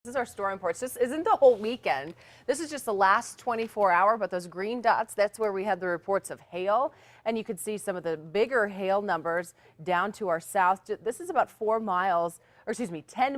This is our storm reports. This isn't the whole weekend. This is just the last 24 hour, but those green dots, that's where we had the reports of hail. And you could see some of the bigger hail numbers down to our south. This is about 10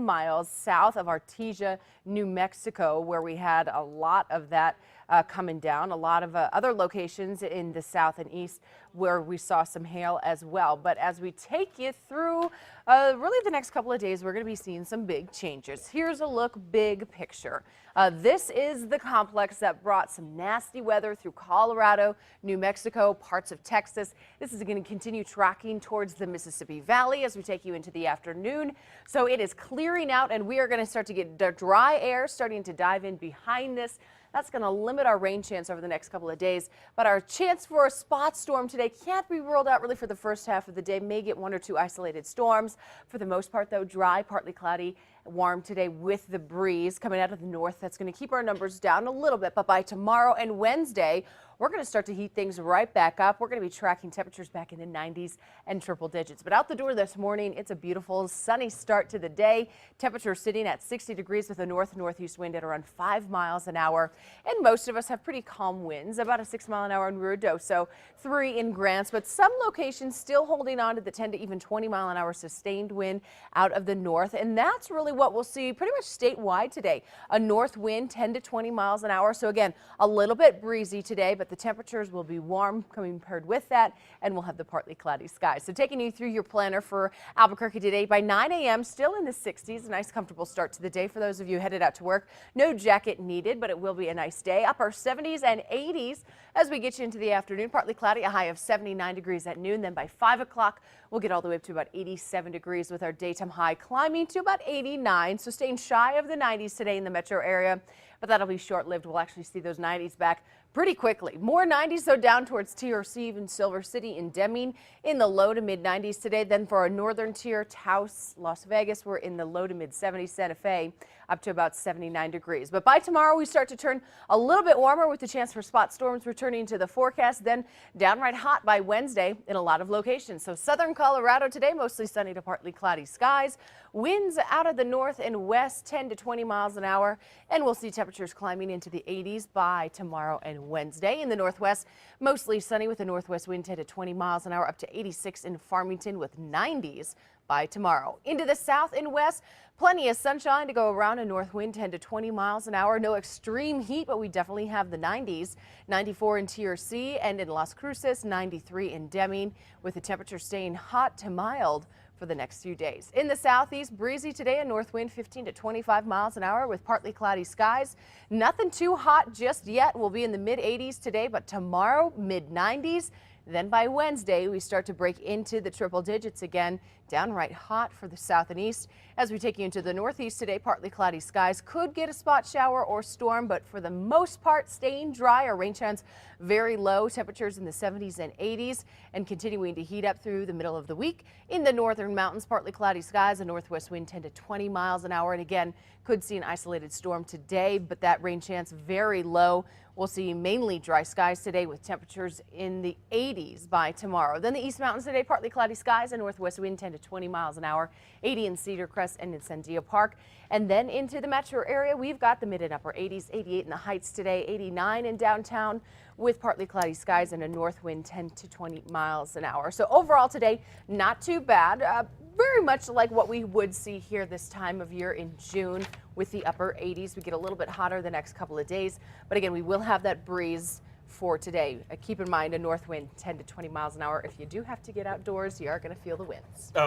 miles south of Artesia, New Mexico, where we had a lot of that coming down. A lot of other locations in the south and east where we saw some hail as well. But as we take you through really the next couple of days, we're going to be seeing some big changes. Here's a look, big picture. This is the complex that brought some nasty weather through Colorado, New Mexico, parts of Texas. This is going to continue tracking towards the Mississippi Valley as we take you into the afternoon. So it is clearing out, and we are going to start to get the dry air starting to dive in behind this. That's going to limit our rain chance over the next couple of days. But our chance for a spot storm today can't be ruled out really for the first half of the day. May get one or two isolated storms. For the most part, though, dry, partly cloudy, warm today with the breeze coming out of the north. That's going to keep our numbers down a little bit. But by tomorrow and Wednesday, we're going to start to heat things right back up. We're going to be tracking temperatures back in the 90s and triple digits. But out the door this morning, it's a beautiful sunny start to the day. Temperature sitting at 60 degrees with a northeast wind at around 5 miles an hour. And most of us have pretty calm winds, about a 6 mile an hour in Ruidoso, 3 in Grants. But some locations still holding on to the 10 to even 20 mile an hour sustained wind out of the north. And that's really what we'll see pretty much statewide today. A north wind 10 to 20 miles an hour. So again, a little bit breezy today, but the temperatures will be warm coming paired with that, and we'll have the partly cloudy skies. So taking you through your planner for Albuquerque today by 9 a.m. still in the 60s. A nice comfortable start to the day for those of you headed out to work. No jacket needed, but it will be a nice day. Upper 70s and 80s as we get you into the afternoon. Partly cloudy, a high of 79 degrees at noon. Then by 5 o'clock, we'll get all the way up to about 87 degrees with our daytime high climbing to about 89. So staying shy of the 90s today in the metro area, but that'll be short-lived. We'll actually see those 90s back pretty quickly. More 90s, though, down towards TRC, even Silver City and Deming in the low to mid 90s today. Then for our northern tier, Taos, Las Vegas, we're in the low to mid 70s. Santa Fe up to about 79 degrees. But by tomorrow, we start to turn a little bit warmer with the chance for spot storms returning to the forecast. Then downright hot by Wednesday in a lot of locations. So southern Colorado today, mostly sunny to partly cloudy skies. Winds out of the north and west 10 to 20 miles an hour. And we'll see temperatures climbing into the 80s by tomorrow and Wednesday. In the northwest, mostly sunny with a northwest wind 10 to 20 miles an hour, up to 86 in Farmington with 90s by tomorrow. Into the south and west, plenty of sunshine to go around, a north wind 10 to 20 miles an hour. No extreme heat, but we definitely have the 90s. 94 in TRC and in Las Cruces, 93 in Deming, with the temperature staying hot to mild for the next few days. In the southeast, breezy today, a north wind 15 to 25 miles an hour with partly cloudy skies. Nothing too hot just yet. We'll be in the mid 80s today, but tomorrow mid 90s. Then by Wednesday, we start to break into the triple digits again. Downright hot for the south and east. As we take you into the northeast today, partly cloudy skies. Could get a spot shower or storm, but for the most part, staying dry. Our rain chance very low. Temperatures in the 70s and 80s and continuing to heat up through the middle of the week. In the northern mountains, partly cloudy skies. A northwest wind 10 to 20 miles an hour. And again, could see an isolated storm today, but that rain chance very low. We'll see mainly dry skies today with temperatures in the 80s by tomorrow. Then the East Mountains today, partly cloudy skies, a northwest wind 10 to 20 miles an hour, 80 in Cedar Crest and in Sandia Park. And then into the metro area, we've got the mid and upper 80s, 88 in the Heights today, 89 in downtown with partly cloudy skies and a north wind 10 to 20 miles an hour. So overall today, not too bad. Very much like what we would see here this time of year in June with the upper 80s. We get a little bit hotter the next couple of days, but again, we will have that breeze for today. Keep in mind a north wind 10 to 20 miles an hour. If you do have to get outdoors, you are going to feel the winds.